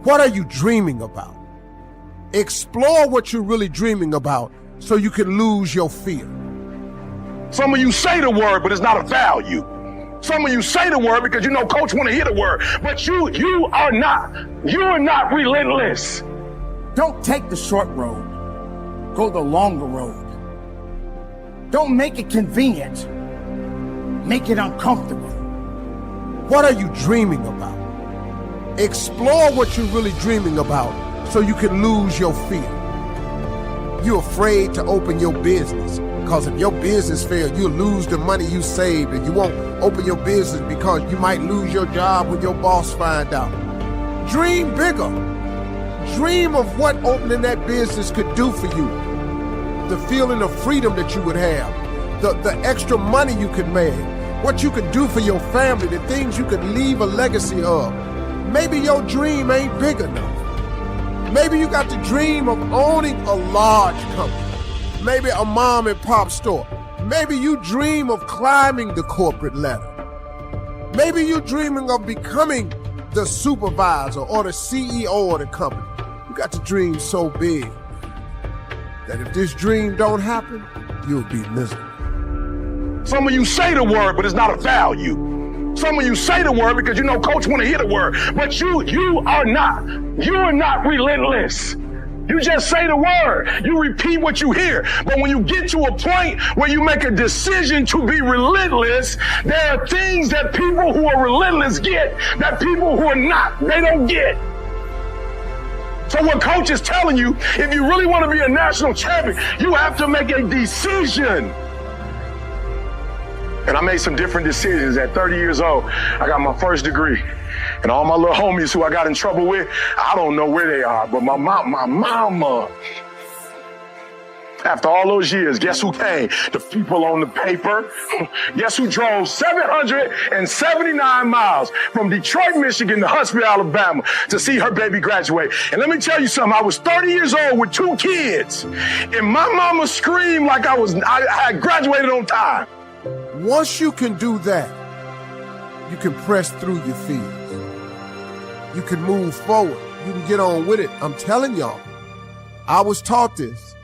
What are you dreaming about? Explore what you're really dreaming about so you can lose your fear. Some of you say the word, but it's not a value. Some of you say the word because you know coach want to hear the word, but you are not relentless. Don't take the short road. Go the longer road. Don't make it convenient. Make it uncomfortable. What are you dreaming about? Explore what you're really dreaming about so you can lose your fear. You're afraid to open your business because if your business fails, you'll lose the money you saved, and you won't open your business because you might lose your job when your boss finds out. Dream bigger. Dream of what opening that business could do for you. The feeling of freedom that you would have, the extra money you could make, what you could do for your family, the things you could leave a legacy of. Maybe your dream ain't big enough. Maybe you got the dream of owning a large company. Maybe a mom and pop store. Maybe you dream of climbing the corporate ladder. Maybe you're dreaming of becoming the supervisor or the CEO of the company. You got the dream so big that if this dream don't happen, you'll be miserable. Some of you say the word, but it's not a value. Some of you say the word because you know coach want to hear the word, but you are not relentless. You just say the word. You repeat what you hear. But when you get to a point where you make a decision to be relentless, there are things that people who are relentless get that people who are not, they don't get. So what coach is telling you, if you really want to be a national champion, you have to make a decision. And I made some different decisions. At 30 years old, I got my first degree. And all my little homies who I got in trouble with, I don't know where they are, but my mama, after all those years, guess who came? The people on the paper. Guess who drove 779 miles from Detroit, Michigan to Huntsville, Alabama to see her baby graduate. And let me tell you something, I was 30 years old with 2 kids. And my mama screamed like I had graduated on time. Once you can do that, you can press through your fears. You can move forward. You can get on with it. I'm telling y'all, I was taught this.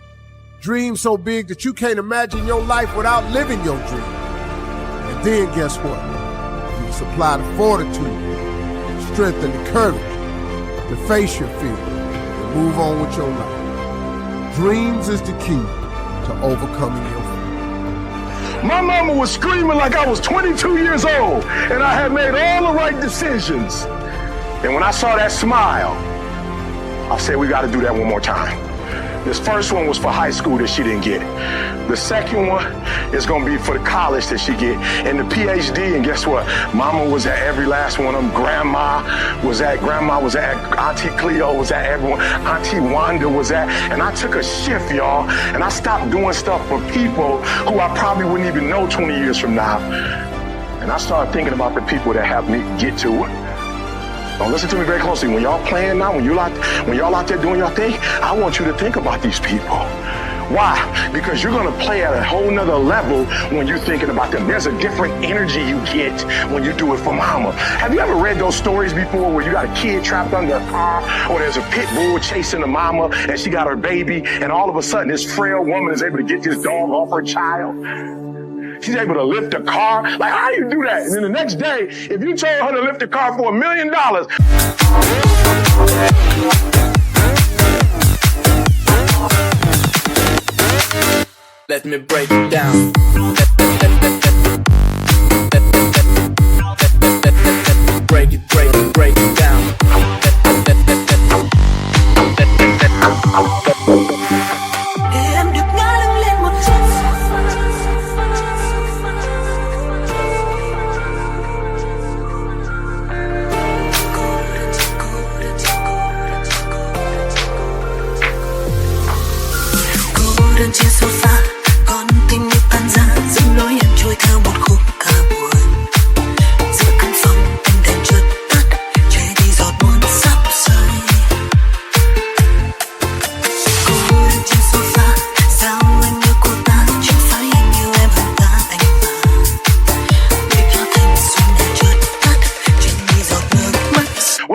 Dream so big that you can't imagine your life without living your dream. And then guess what? You supply the fortitude, the strength, and the courage to face your fear and move on with your life. Dreams is the key to overcoming your fear. My mama was screaming like I was 22 years old, and I had made all the right decisions. And when I saw that smile, I said, we got to do that one more time. This first one was for high school that she didn't get. The second one is going to be for the college that she get. And the PhD, and guess what? Mama was at every last one of them. Grandma was at, Auntie Cleo was at everyone. Auntie Wanda was at. And I took a shift, y'all, and I stopped doing stuff for people who I probably wouldn't even know 20 years from now. And I started thinking about the people that helped me get to it. Now listen to me very closely. When y'all playing now, when y'all out there doing your thing, I want you to think about these people. Why? Because you're going to play at a whole nother level when you're thinking about them. There's a different energy you get when you do it for mama. Have you ever read those stories before where you got a kid trapped under a car, or there's a pit bull chasing the mama and she got her baby, and all of a sudden this frail woman is able to get this dog off her child? She's able to lift a car. Like, how do you do that? And then the next day, if you told her to lift a car for $1 million. Let me break it down. Break it down. Em được ngã lưng lên một chút. Cô đơn trên sofa, con tim như pan ra.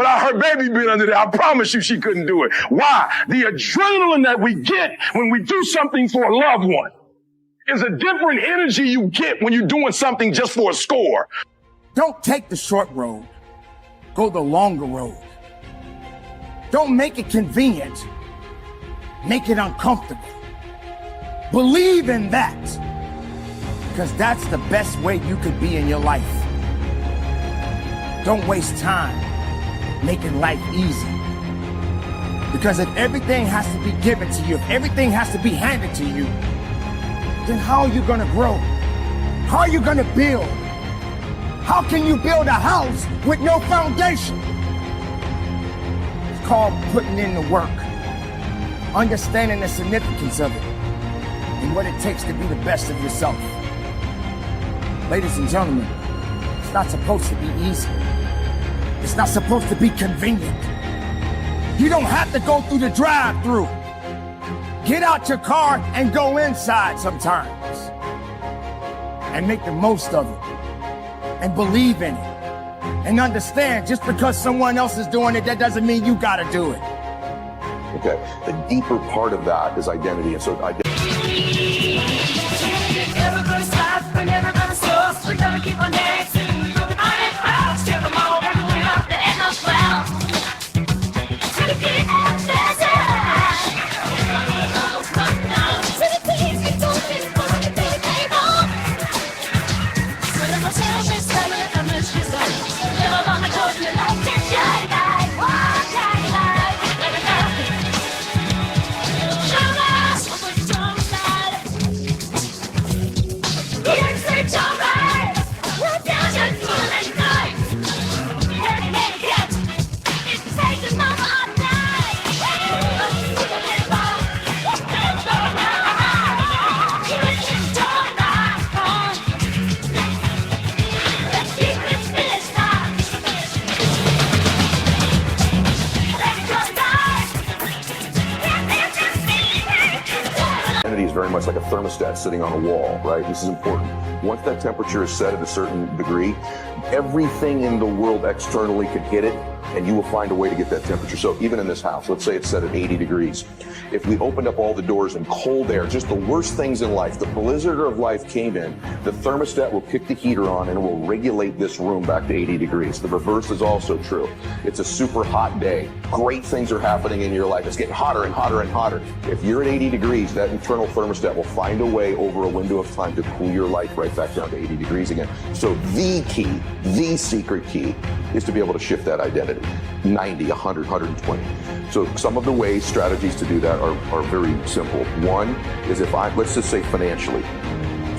without her baby being under there. I promise you she couldn't do it. Why? The adrenaline that we get when we do something for a loved one is a different energy you get when you're doing something just for a score. Don't take the short road. Go the longer road. Don't make it convenient. Make it uncomfortable. Believe in that. Because that's the best way you could be in your life. Don't waste time making life easy. Because if everything has to be given to you, if everything has to be handed to you, then how are you going to grow? How are you going to build? How can you build a house with no foundation? It's called putting in the work, understanding the significance of it, and what it takes to be the best of yourself. Ladies and gentlemen, it's not supposed to be easy. It's not supposed to be convenient. You don't have to go through the drive-thru. Get out your car and go inside sometimes. And make the most of it. And believe in it. And understand, just because someone else is doing it, that doesn't mean you gotta do it. Okay, the deeper part of that is identity. And so Everybody's life, and everybody's source. We gotta keep on dancing. On and out, step them all, and we're up the end of cloud. To the beat of desert. To the things we do, it's for the big table. So the myself is telling, I'm a she's like, never gonna go to the light, just shine light, one shine light. Let it go. Show us what we're strong side. It's alright. We're down to full and night. It's taking over our night. Let's keep it finished now. Let's go start. identity is very much like a thermostat sitting on a wall, right? This is important. Once that temperature is set at a certain degree, everything in the world externally can hit it, and you will find a way to get that temperature. So even in this house, let's say it's set at 80 degrees. If we opened up all the doors and cold air, just the worst things in life, the blizzard of life came in, the thermostat will kick the heater on and it will regulate this room back to 80 degrees. The reverse is also true. It's a super hot day. Great things are happening in your life. It's getting hotter and hotter and hotter. If you're at 80 degrees, that internal thermostat will find a way over a window of time to cool your life right back down to 80 degrees again. So the key, the secret key is to be able to shift that identity. 90, 100, 120. So some of the ways, strategies to do that are very simple. One is if let's just say financially,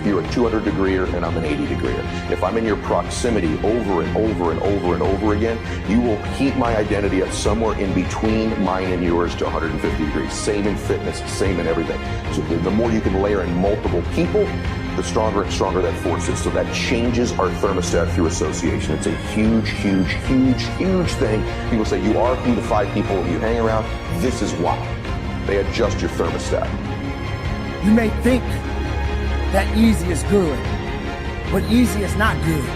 you're a 200 degreer and I'm an 80 degreer. If I'm in your proximity over and over and over and over again, you will heat my identity up somewhere in between mine and yours to 150 degrees. Same in fitness, same in everything. So the more you can layer in multiple people, the stronger and stronger that force is. So that changes our thermostat through association. It's a huge, huge, huge, huge thing. People say you are who the 5 people you hang around. This is why. They adjust your thermostat. You may think that easy is good, but easy is not good.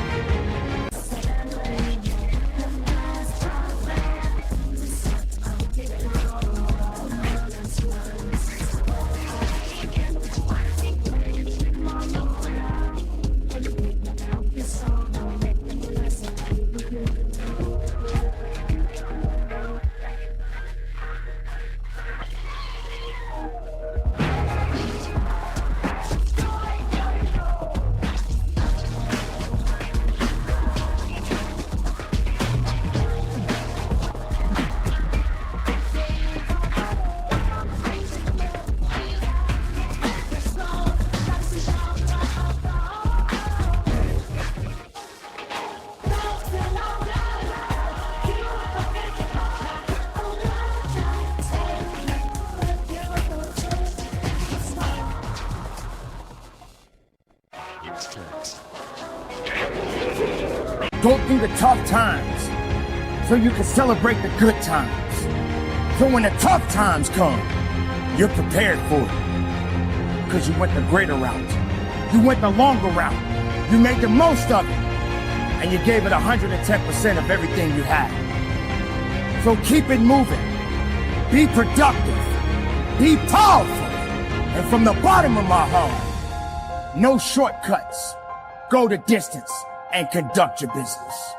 Go through the tough times so you can celebrate the good times. So when the tough times come, you're prepared for it. Because you went the greater route. You went the longer route. You made the most of it. And you gave it 110% of everything you had. So keep it moving. Be productive. Be powerful. And from the bottom of my heart, no shortcuts. Go the distance and conduct your business.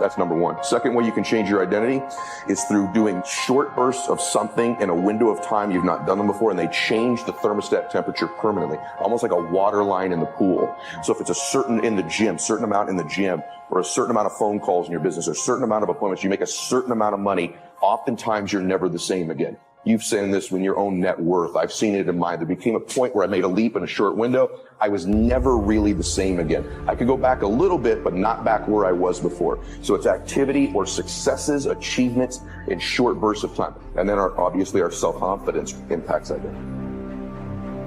That's number one. Second way you can change your identity is through doing short bursts of something in a window of time you've not done them before, and they change the thermostat temperature permanently, almost like a water line in the pool. So if it's a certain amount in the gym, or a certain amount of phone calls in your business, or a certain amount of appointments, you make a certain amount of money, oftentimes you're never the same again. You've seen this in your own net worth. I've seen it in mine. There became a point where I made a leap in a short window. I was never really the same again. I could go back a little bit, but not back where I was before. So it's activity or successes, achievements in short bursts of time. And then obviously our self-confidence impacts identity.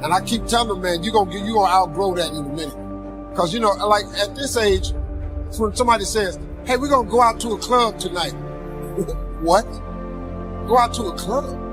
And I keep telling them, man, you're gonna outgrow that in a minute. Cause you know, like at this age, when somebody says, hey, we're gonna go out to a club tonight. What? Go out to a club?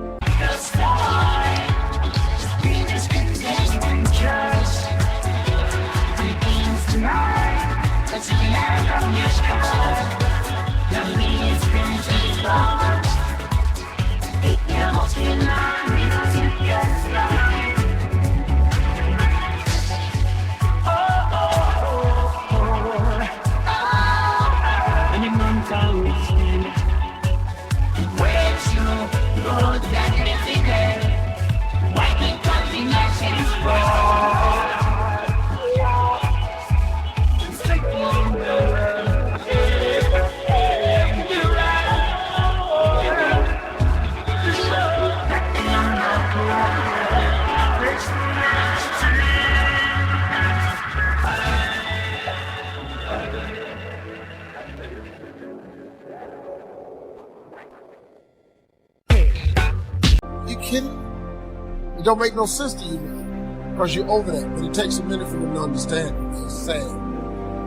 It don't make no sense to you now, because you're over that. But it takes a minute for them to understand. It's sad.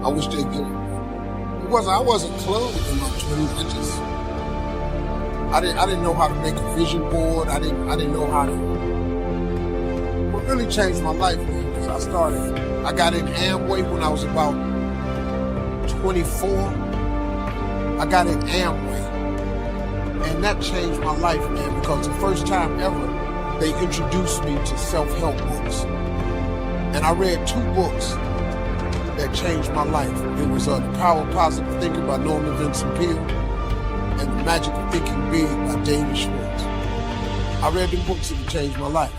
I wish they'd get it. I wasn't clubbing in my 20s. I didn't know how to make a vision board. I didn't know how to. What really changed my life, man, because I got in Amway when I was about 24. I got in Amway. And that changed my life, man, because the first time ever, they introduced me to self-help books. And I read 2 books that changed my life. It was The Power of Positive Thinking by Norman Vincent Peale and The Magic of Thinking Big by David Schwartz. I read the books and it changed my life.